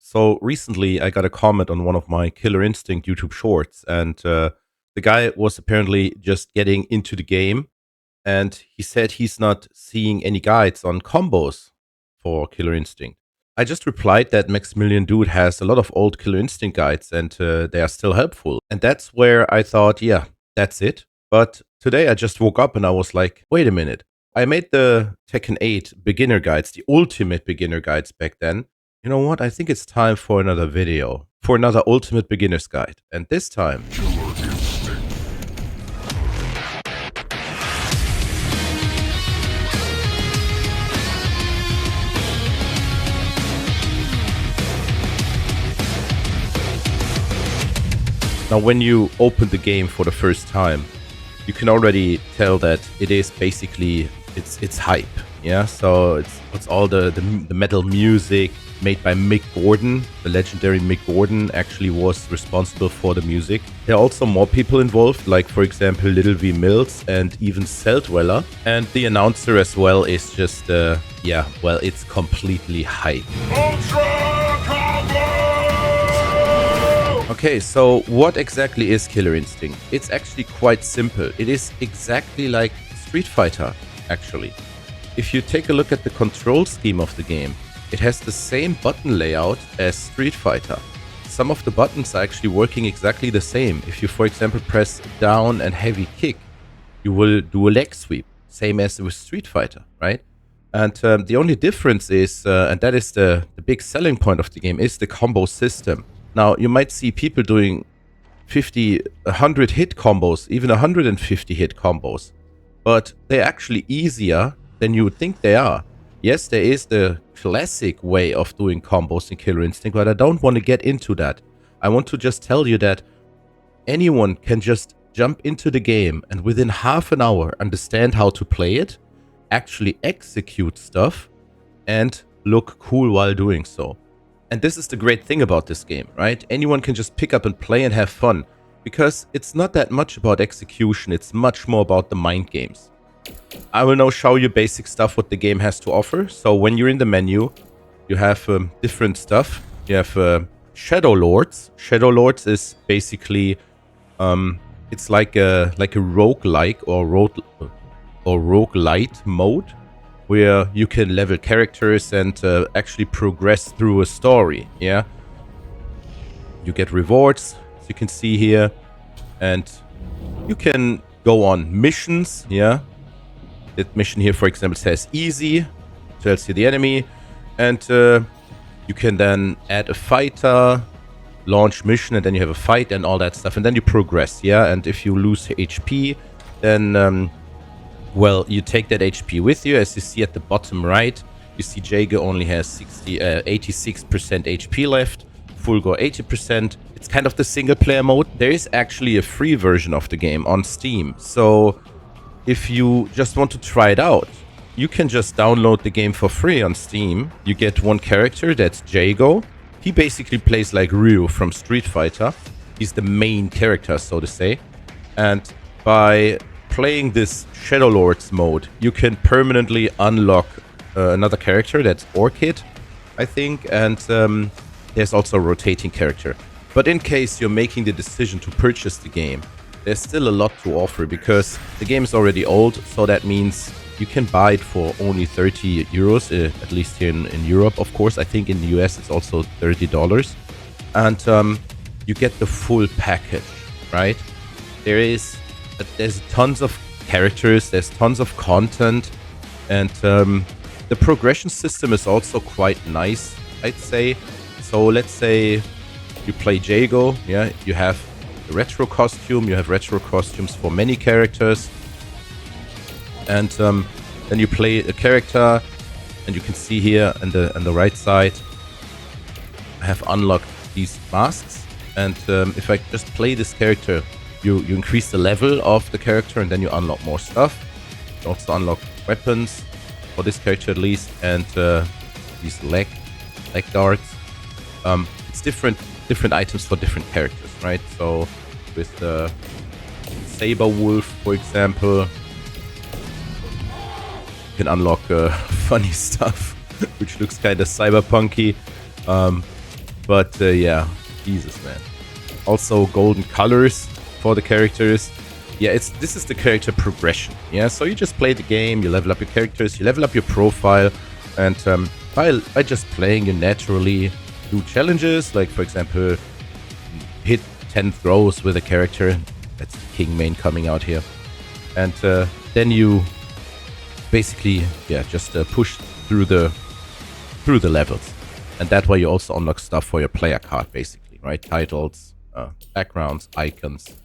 So recently, I got a comment on one of my Killer Instinct YouTube shorts, and the guy was apparently just getting into the game, and he said he's not seeing any guides on combos for Killer Instinct. I just replied that Maximilian Dude has a lot of old Killer Instinct guides, and they are still helpful. And that's where I thought, yeah, that's it. But today I just woke up and I was like, wait a minute. I made the Tekken 8 beginner guides, the ultimate beginner guides back then. You know what? I think it's time for another video, for another ultimate beginner's guide. And this time, now when you open the game for the first time, you can already tell that it is basically it's hype. Yeah, so it's all the metal music made by Mick Gordon. The legendary Mick Gordon actually was responsible for the music. There are also more people involved, like for example Little V Mills and even Celldweller. And the announcer as well is just yeah, well, it's completely hype. Okay, so what exactly is Killer Instinct? It's actually quite simple. It is exactly like Street Fighter, actually. If you take a look at the control scheme of the game, it has the same button layout as Street Fighter. Some of the buttons are actually working exactly the same. If you, for example, press down and heavy kick, you will do a leg sweep, same as with Street Fighter, right? And the only difference is, and that is the big selling point of the game, is the combo system. Now, you might see people doing 50, 100 hit combos, even 150 hit combos, but they're actually easier than you would think they are. Yes, there is the classic way of doing combos in Killer Instinct, but I don't want to get into that. I want to just tell you that anyone can just jump into the game and within half an hour understand how to play it, actually execute stuff, and look cool while doing so. And this is the great thing about this game, right? Anyone can just pick up and play and have fun, because it's not that much about execution, it's much more about the mind games. I will now show you basic stuff what the game has to offer. So when you're in the menu, you have different stuff. You have Shadow Lords. Shadow Lords is basically it's like a roguelike or roguelite mode, where you can level characters and actually progress through a story. Yeah, you get rewards, as you can see here, and you can go on missions. Yeah. That mission here, for example, says easy, tells you the enemy, and you can then add a fighter, launch mission, and then you have a fight and all that stuff, and then you progress, yeah? And if you lose HP, then, well, you take that HP with you. As you see at the bottom right, you see Jago only has 86% HP left, Fulgor 80%. It's kind of the single-player mode. There is actually a free version of the game on Steam, so if you just want to try it out, you can just download the game for free on Steam. You get one character, that's Jago. He basically plays like Ryu from Street Fighter. He's the main character, so to say. And by playing this Shadow Lords mode, you can permanently unlock another character, that's Orchid, I think. And there's also a rotating character. But in case you're making the decision to purchase the game, there's still a lot to offer, because the game is already old, so that means you can buy it for only 30 euros, at least here in Europe, of course. I think in the US it's also $30. And you get the full package, right? There's tons of characters, there's tons of content, and the progression system is also quite nice, I'd say. So let's say you play Jago, yeah, you have the retro costume, you have retro costumes for many characters, and then you play a character, and you can see here on the right side I have unlocked these masks, and if I just play this character, you increase the level of the character, and then you unlock more stuff. You also unlock weapons for this character at least, and these leg guards. It's different items for different characters, right? So with the Saber Wolf, for example, you can unlock funny stuff, which looks kind of cyberpunky. But yeah, Jesus, man. Also golden colors for the characters. Yeah, this is the character progression. Yeah, so you just play the game, you level up your characters, you level up your profile, and by just playing, you naturally do challenges, like for example, hit 10 throws with a character. That's King main coming out here. And then you basically, yeah, just push through the levels. And that way you also unlock stuff for your player card, basically, right? Titles, backgrounds, icons,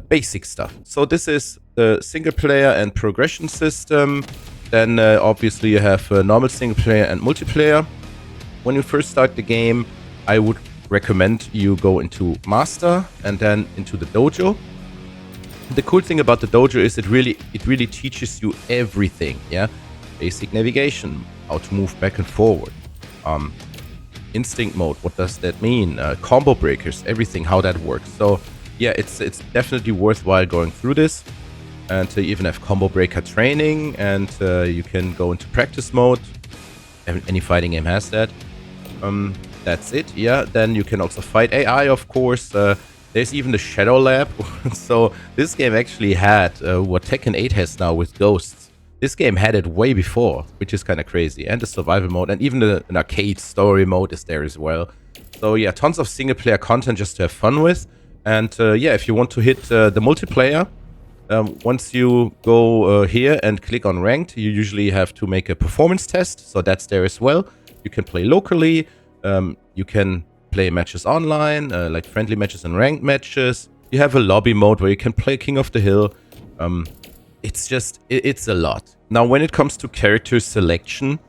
basic stuff. So this is the single player and progression system. Then obviously you have normal single player and multiplayer. When you first start the game, I would recommend you go into Master and then into the Dojo. The cool thing about the Dojo is it really teaches you everything, yeah? Basic navigation, how to move back and forward. Instinct mode, what does that mean? Combo breakers, everything, how that works. So yeah, it's definitely worthwhile going through this. And you even have combo breaker training, and you can go into practice mode. Any fighting game has that. That's it, yeah. Then you can also fight AI, of course. There's even the Shadow Lab. So this game actually had what Tekken 8 has now with Ghosts. This game had it way before, which is kind of crazy. And the survival mode, and even an arcade story mode is there as well. So yeah, tons of single player content just to have fun with. And yeah, if you want to hit the multiplayer, once you go here and click on ranked, you usually have to make a performance test. So that's there as well. You can play locally. You can play matches online, like friendly matches and ranked matches. You have a lobby mode where you can play King of the Hill. It's a lot. Now, when it comes to character selection,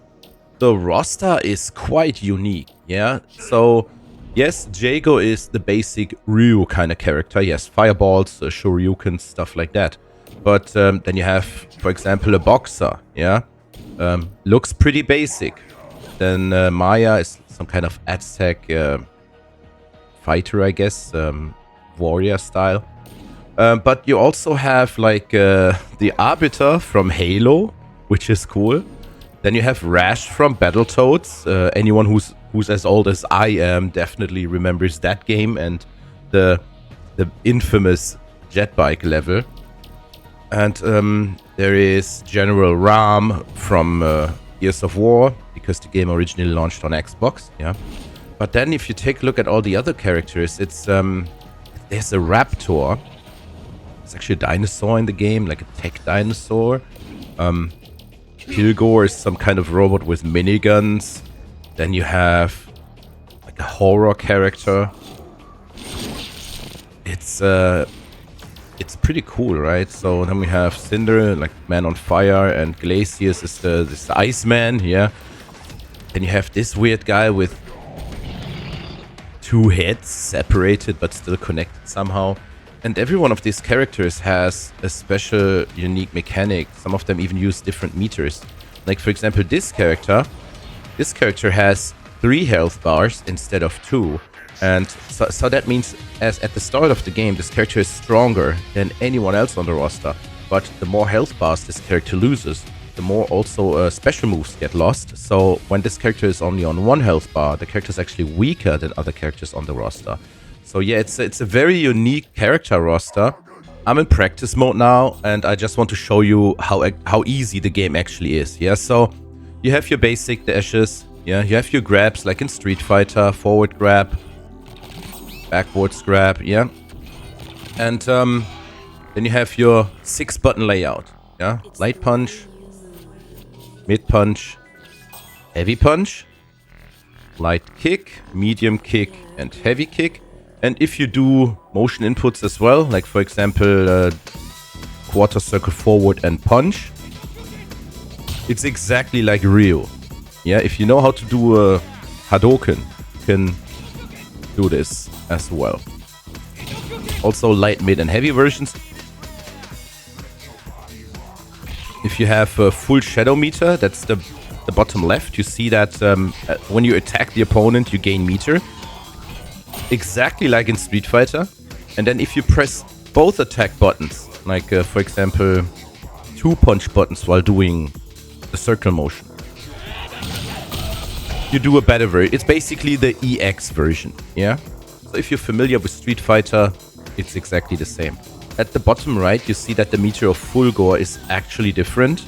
the roster is quite unique, yeah? So, yes, Jago is the basic Ryu kind of character. Yes, fireballs, shoryukens, stuff like that. But then you have, for example, a boxer, yeah? Looks pretty basic. Then Maya is some kind of Aztec fighter, I guess, warrior style. But you also have like the Arbiter from Halo, which is cool. Then you have Rash from Battletoads. Anyone who's as old as I am definitely remembers that game and the infamous jet bike level. And there is General Ram from Gears of War, because the game originally launched on Xbox. Yeah. But then if you take a look at all the other characters, it's there's a Raptor. It's actually a dinosaur in the game, like a tech dinosaur. Kilgore is some kind of robot with miniguns. Then you have like a horror character. It's pretty cool, right? So then we have Cinder, like Man on Fire, and Glacius is the Iceman, yeah. Then you have this weird guy with two heads separated but still connected somehow. And every one of these characters has a special, unique mechanic. Some of them even use different meters. Like, for example, this character has 3 health bars instead of 2. And so that means as at the start of the game, this character is stronger than anyone else on the roster. But the more health bars this character loses, the more also special moves get lost. So when this character is only on 1 health bar, the character is actually weaker than other characters on the roster. So yeah, it's a very unique character roster. I'm in practice mode now, and I just want to show you how easy the game actually is. Yeah, so you have your basic dashes. Yeah, you have your grabs like in Street Fighter, forward grab, backwards grab. Yeah, and then you have your 6-button layout. Yeah, light punch, mid punch, heavy punch, light kick, medium kick, and heavy kick. And if you do motion inputs as well, like for example, quarter circle forward and punch, it's exactly like Ryu. Yeah, if you know how to do a Hadouken, you can do this as well. Also light, mid, and heavy versions. If you have a full shadow meter, that's the bottom left, you see that when you attack the opponent, you gain meter. Exactly like in Street Fighter. And then if you press both attack buttons, like for example 2 punch buttons while doing the circle motion, you do a better version. It's basically the EX version, yeah? So if you're familiar with Street Fighter, it's exactly the same. At the bottom right, you see that the meter of full gore is actually different.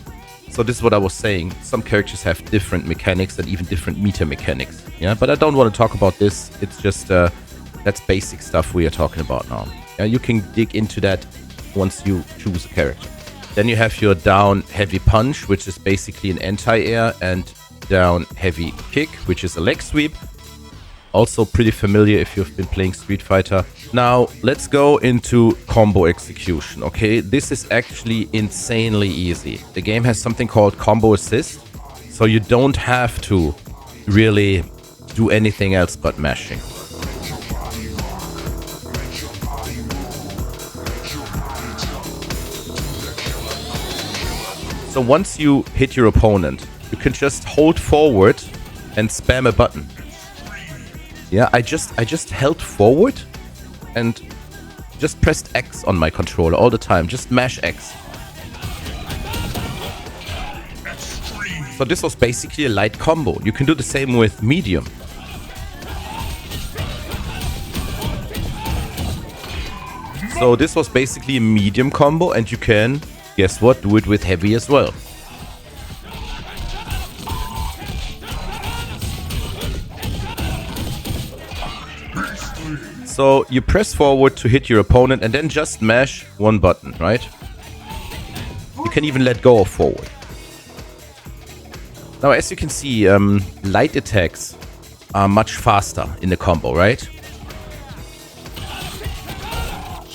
So this is what I was saying. Some characters have different mechanics and even different meter mechanics. Yeah, but I don't want to talk about this. It's just, that's basic stuff we are talking about now. Yeah, you can dig into that once you choose a character. Then you have your down heavy punch, which is basically an anti-air, and down heavy kick, which is a leg sweep. Also pretty familiar if you've been playing Street Fighter. Now, let's go into combo execution, okay? This is actually insanely easy. The game has something called combo assist, so you don't have to really do anything else but mashing. So once you hit your opponent, you can just hold forward and spam a button. Yeah, I just held forward and just pressed X on my controller all the time. Just mash X. So this was basically a light combo. You can do the same with medium. So this was basically a medium combo, and you can, guess what, do it with heavy as well. So you press forward to hit your opponent and then just mash one button, right? You can even let go of forward. Now, as you can see, light attacks are much faster in the combo, right?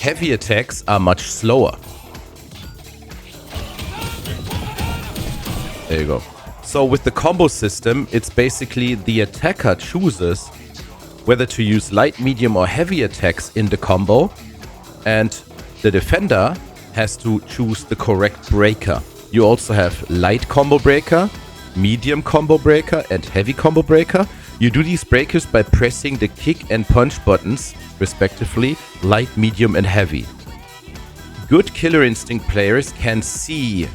Heavy attacks are much slower. There you go. So with the combo system, it's basically the attacker chooses whether to use light, medium, or heavy attacks in the combo, and the defender has to choose the correct breaker. You also have light combo breaker, medium combo breaker, and heavy combo breaker. You do these breakers by pressing the kick and punch buttons, respectively, light, medium, and heavy. Good Killer Instinct players can see,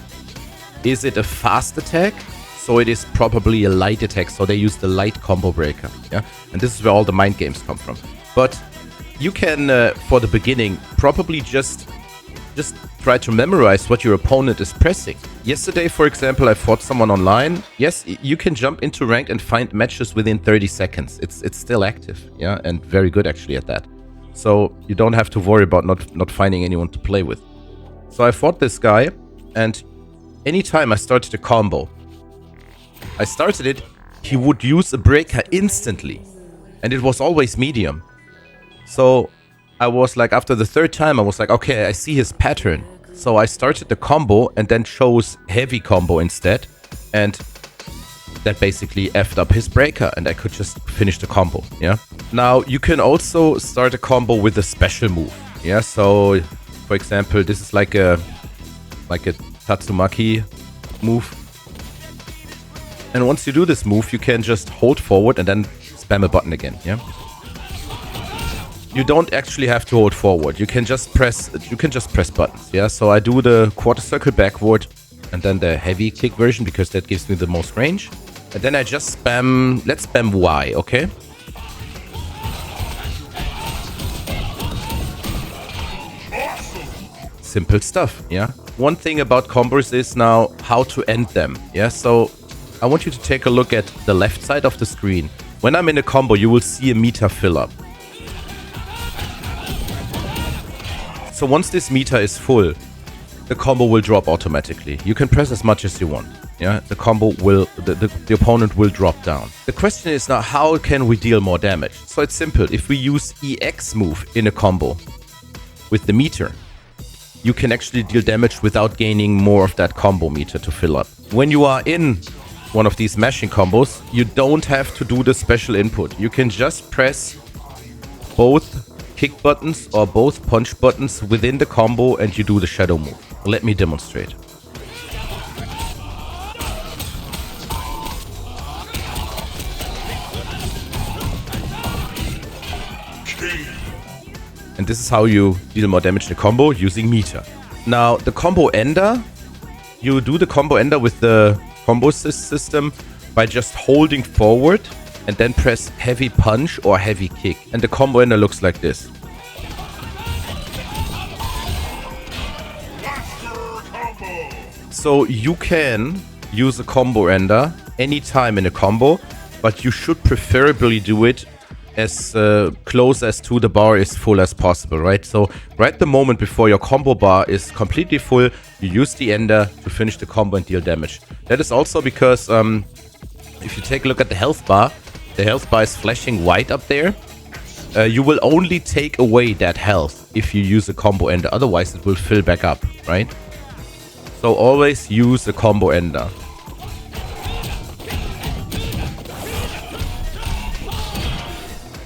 is it a fast attack? So it is probably a light attack, so they use the light combo breaker. Yeah, and this is where all the mind games come from. But you can, for the beginning, probably just try to memorize what your opponent is pressing. Yesterday, for example, I fought someone online. Yes, you can jump into ranked and find matches within 30 seconds. It's still active, yeah, and very good actually at that. So you don't have to worry about not finding anyone to play with. So I fought this guy, and anytime I started a combo, he would use a breaker instantly, and it was always medium. So I was like, after the third time, I was like, okay, I see his pattern. So I started the combo and then chose heavy combo instead, and that basically effed up his breaker, and I could just finish the combo, yeah? Now, you can also start a combo with a special move, yeah? So, for example, this is like a Tatsumaki move. And once you do this move, you can just hold forward and then spam a button again, yeah? You don't actually have to hold forward. You can just press buttons, yeah? So I do the quarter circle backward and then the heavy kick version because that gives me the most range. And then I just spam, let's spam Y, okay? Simple stuff, yeah? One thing about combos is now how to end them, yeah? So I want you to take a look at the left side of the screen. When I'm in a combo, you will see a meter fill up. So once this meter is full, the combo will drop automatically. You can press as much as you want. Yeah, the combo will, the opponent will drop down. The question is now, how can we deal more damage? So it's simple. If we use EX move in a combo with the meter, you can actually deal damage without gaining more of that combo meter to fill up. When you are in one of these mashing combos, you don't have to do the special input. You can just press both kick buttons or both punch buttons within the combo and you do the shadow move. Let me demonstrate. And this is how you deal more damage in a combo using meter. Now, the combo ender, you do the combo ender with the combo system by just holding forward and then press heavy punch or heavy kick. And the combo ender looks like this. So you can use a combo ender anytime in a combo, but you should preferably do it as close as to the bar is full as possible, right? So right the moment before your combo bar is completely full, you use the ender to finish the combo and deal damage. That is also because if you take a look at the health bar is flashing white up there. You will only take away that health if you use a combo ender, otherwise it will fill back up, right? So always use a combo ender.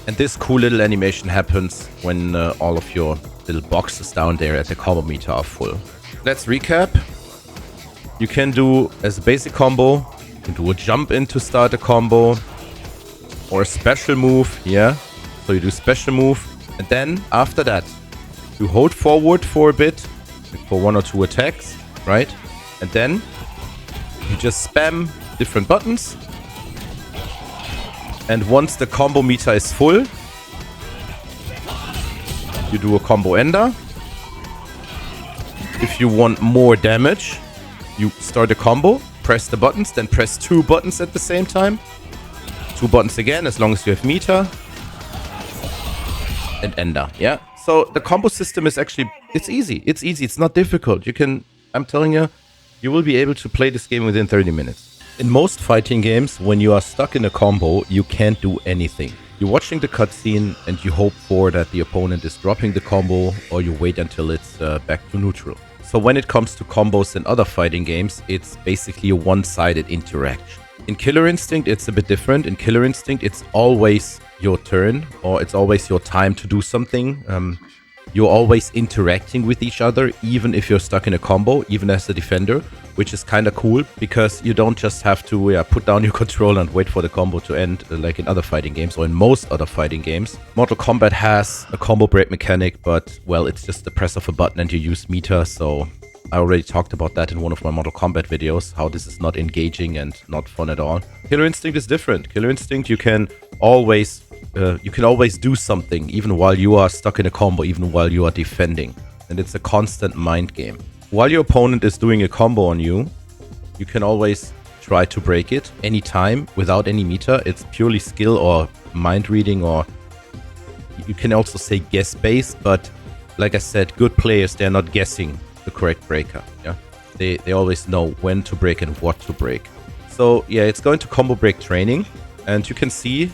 And this cool little animation happens when all of your little boxes down there at the combo meter are full. Let's recap. You can do as a basic combo, you can do a jump in to start a combo, or a special move, yeah. So you do special move, and then after that, you hold forward for a bit, like for 1 or 2 attacks, right? And then you just spam different buttons. And once the combo meter is full, you do a combo ender. If you want more damage, you start a combo, press the buttons, then press 2 buttons at the same time. 2 buttons again, as long as you have meter. And ender, yeah? So the combo system is actually, it's easy. It's easy, it's not difficult. You can, I'm telling you, you will be able to play this game within 30 minutes. In most fighting games, when you are stuck in a combo, you can't do anything. You're watching the cutscene and you hope for that the opponent is dropping the combo, or you wait until it's back to neutral. So when it comes to combos in other fighting games, it's basically a one-sided interaction. In Killer Instinct, it's a bit different. In Killer Instinct, it's always your turn, or it's always your time to do something. You're always interacting with each other, even if you're stuck in a combo, even as the defender, which is kind of cool, because you don't just have to put down your controller and wait for the combo to end, like in other fighting games, or in most other fighting games. Mortal Kombat has a combo break mechanic, but, well, it's just the press of a button and you use meter, so I already talked about that in one of my Mortal Kombat videos, how this is not engaging and not fun at all. Killer Instinct is different. Killer Instinct, you can always do something, even while you are stuck in a combo, even while you are defending. And it's a constant mind game. While your opponent is doing a combo on you, you can always try to break it anytime without any meter. It's purely skill or mind reading, or you can also say guess based, but like I said, good players, they're not guessing the correct breaker. Yeah, they always know when to break and what to break. So yeah, it's going to combo break training, and you can see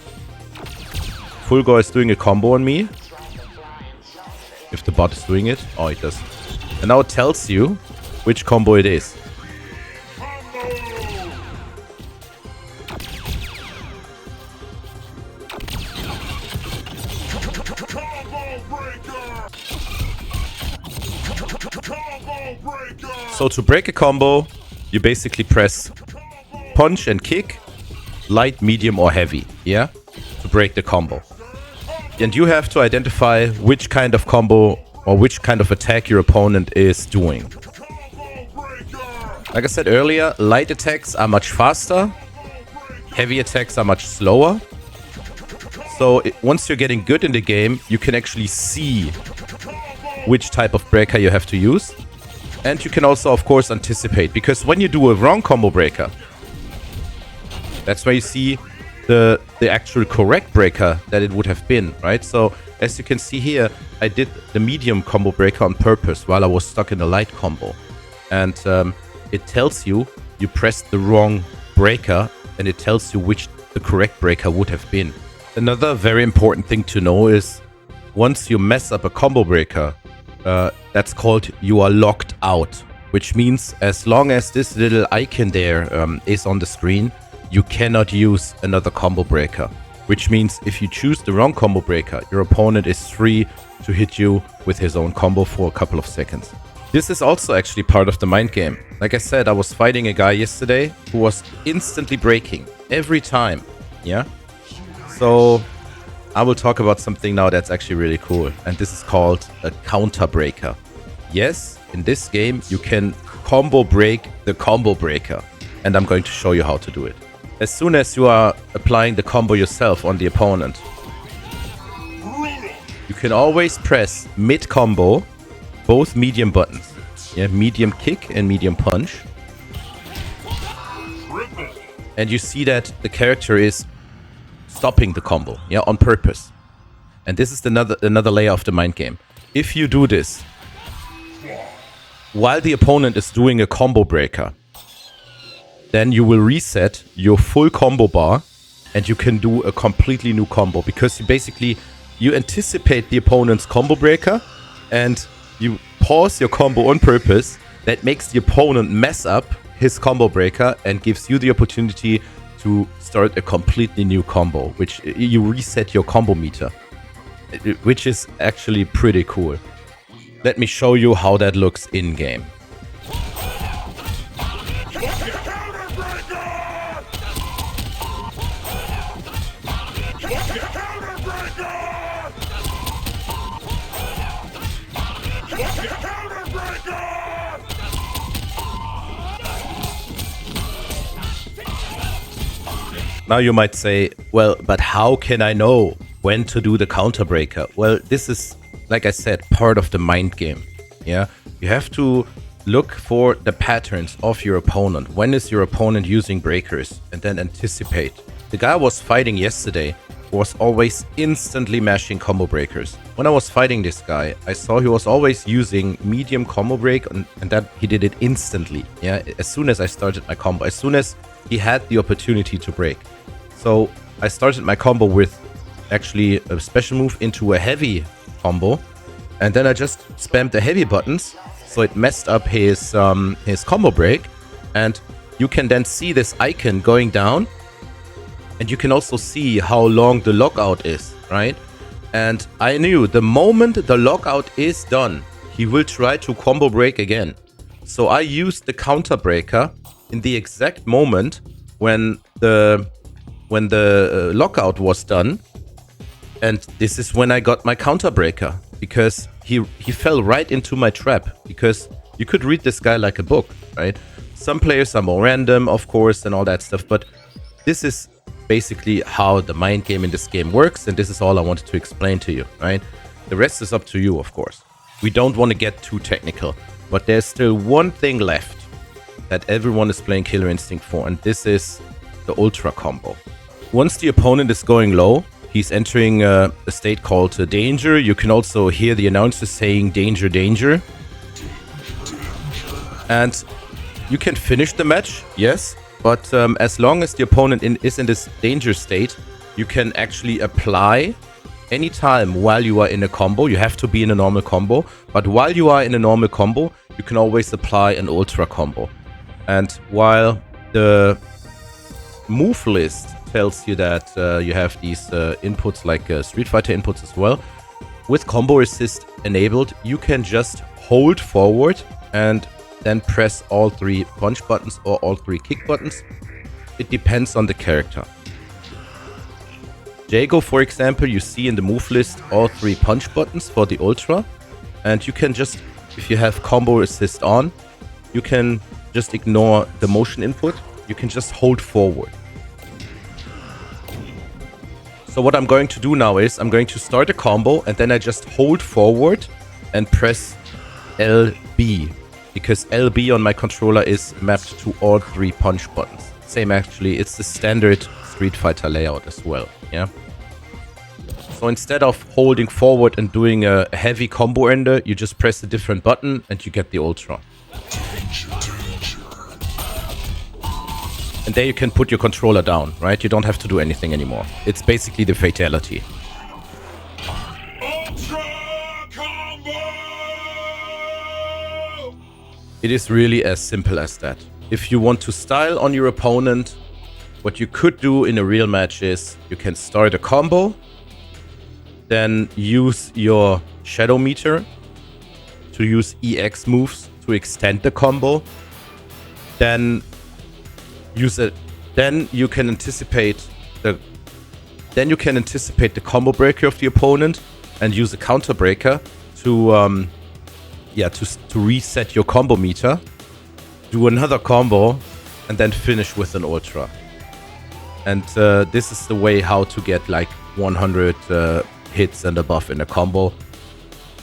Fulgor is doing a combo on me. If the bot is doing it. Oh, it does. And now it tells you which combo it is. So to break a combo, you basically press punch and kick, light, medium, or heavy, yeah, to break the combo. And you have to identify which kind of combo or which kind of attack your opponent is doing. Like I said earlier, light attacks are much faster, heavy attacks are much slower. So once you're getting good in the game, you can actually see which type of breaker you have to use. And you can also, of course, anticipate, because when you do a wrong combo breaker, that's where you see the actual correct breaker that it would have been, right? So as you can see here, I did the medium combo breaker on purpose while I was stuck in a light combo. And it tells you pressed the wrong breaker, and it tells you which the correct breaker would have been. Another very important thing to know is once you mess up a combo breaker, that's called you are locked out, which means as long as this little icon there is on the screen, you cannot use another combo breaker, which means if you choose the wrong combo breaker, your opponent is free to hit you with his own combo for a couple of seconds. This is also actually part of the mind game. Like I said, I was fighting a guy yesterday who was instantly breaking every time, yeah? So I will talk about something now that's actually really cool, and this is called a counter breaker. Yes, in this game you can combo break the combo breaker, and I'm going to show you how to do it. as soon as you are applying the combo yourself on the opponent, you can always press mid-combo, both medium buttons. Yeah, medium kick and medium punch. And you see that the character is stopping the combo, yeah, on purpose. And this is another layer of the mind game. If you do this while the opponent is doing a combo breaker, then you will reset your full combo bar and you can do a completely new combo, because you anticipate the opponent's combo breaker and you pause your combo on purpose. That makes the opponent mess up his combo breaker and gives you the opportunity to start a completely new combo, which you reset your combo meter, which is actually pretty cool. Let me show you how that looks in game. Now you might say, well, but how can I know when to do the counter breaker? Well, this is, like I said, part of the mind game. Yeah, you have to look for the patterns of your opponent. When is your opponent using breakers? And then anticipate. The guy I was fighting yesterday was always instantly mashing combo breakers. When I was fighting this guy, I saw he was always using medium combo break, and that he did it instantly. Yeah, as soon as I started my combo, as soon as he had the opportunity to break. So I started my combo with actually a special move into a heavy combo, and then I just spammed the heavy buttons, so it messed up his combo break. And you can then see this icon going down, and you can also see how long the lockout is, right? And I knew the moment the lockout is done, he will try to combo break again. So I used the counter breaker in the exact moment when the lockout was done, and this is when I got my counter breaker, because he fell right into my trap, because you could read this guy like a book, right? Some players are more random, of course, and all that stuff, but this is basically how the mind game in this game works, and this is all I wanted to explain to you, right? The rest is up to you, of course. We don't want to get too technical, but there's still one thing left that everyone is playing Killer Instinct for, and this is the Ultra combo. Once the opponent is going low, he's entering a state called Danger. You can also hear the announcer saying Danger, Danger. And you can finish the match, yes, but as long as the opponent is in this Danger state, you can actually apply anytime while you are in a combo. You have to be in a normal combo, but while you are in a normal combo, you can always apply an Ultra combo. And while the move list tells you that you have these inputs like Street Fighter inputs as well, with combo assist enabled, you can just hold forward and then press all 3 punch buttons or all 3 kick buttons. It depends on the character. Jago, for example, you see in the move list all 3 punch buttons for the Ultra, and you can just, if you have combo assist on, you can just ignore the motion input. You can just hold forward. So what I'm going to do now is I'm going to start a combo, and then I just hold forward and press LB, because LB on my controller is mapped to all 3 punch buttons. Same actually, it's the standard Street Fighter layout as well, yeah? So instead of holding forward and doing a heavy combo ender, you just press a different button and you get the Ultra. And there you can put your controller down, right? You don't have to do anything anymore. It's basically the fatality. Ultra combo! It is really as simple as that. If you want to style on your opponent, what you could do in a real match is you can start a combo, then use your shadow meter to use EX moves to extend the combo, then use it. Then you can anticipate the combo breaker of the opponent and use a counter breaker to reset your combo meter, do another combo, and then finish with an Ultra. And this is the way how to get like 100 hits and above in a combo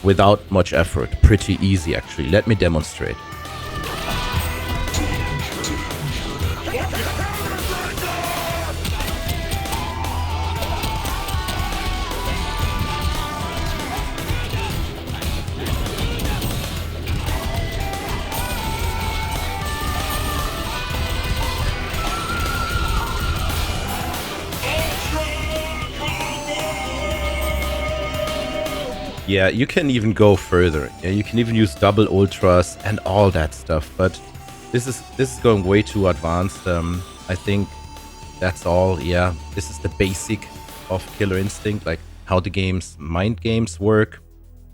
without much effort. Pretty easy, actually. Let me demonstrate. Yeah, you can even go further. Yeah, you can even use double ultras and all that stuff. But this is going way too advanced. I think that's all. Yeah, this is the basic of Killer Instinct, like how the mind games work.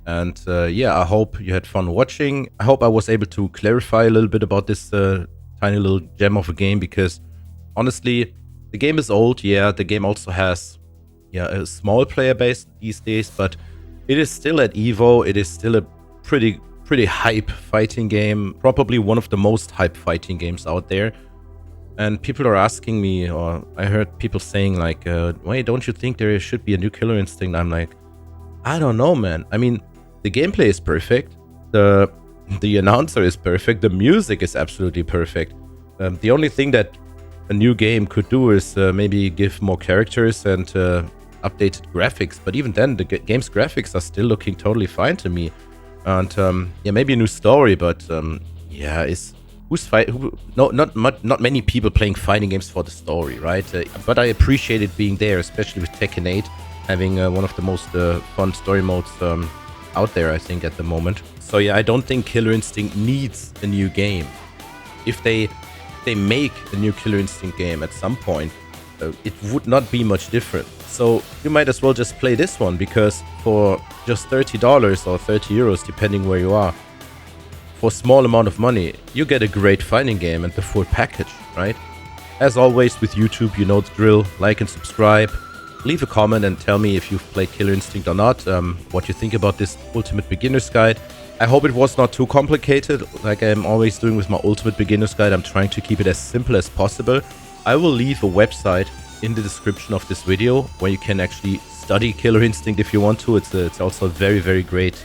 And yeah, I hope you had fun watching. I hope I was able to clarify a little bit about this tiny little gem of a game, because honestly, the game is old. Yeah, the game also has a small player base these days, but it is still at Evo. It is still a pretty hype fighting game. Probably one of the most hype fighting games out there. And people are asking me, or I heard people saying like, wait, don't you think there should be a new Killer Instinct? I'm like, I don't know, man. I mean, the gameplay is perfect. The announcer is perfect. The music is absolutely perfect. The only thing that a new game could do is maybe give more characters and updated graphics. But even then, the game's graphics are still looking totally fine to me. And yeah, maybe a new story, but yeah, not many people playing fighting games for the story, right? But I appreciate it being there, especially with Tekken 8 having one of the most fun story modes out there, I think, at the moment. So yeah, I don't think Killer Instinct needs a new game. If they make a new Killer Instinct game at some point, it would not be much different. So you might as well just play this one, because for just $30 or 30 euros, depending where you are, for a small amount of money, you get a great fighting game and the full package, right? As always with YouTube, you know the drill. Like and subscribe. Leave a comment and tell me if you've played Killer Instinct or not, what you think about this Ultimate Beginner's Guide. I hope it was not too complicated, like I'm always doing with my Ultimate Beginner's Guide. I'm trying to keep it as simple as possible. I will leave a website in the description of this video where you can actually study Killer Instinct if you want to. It's also a very great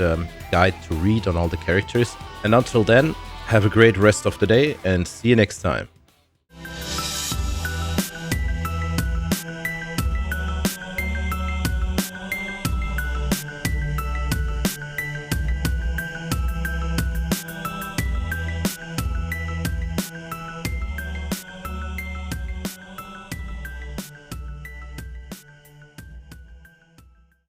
guide to read on all the characters. And until then, have a great rest of the day and see you next time.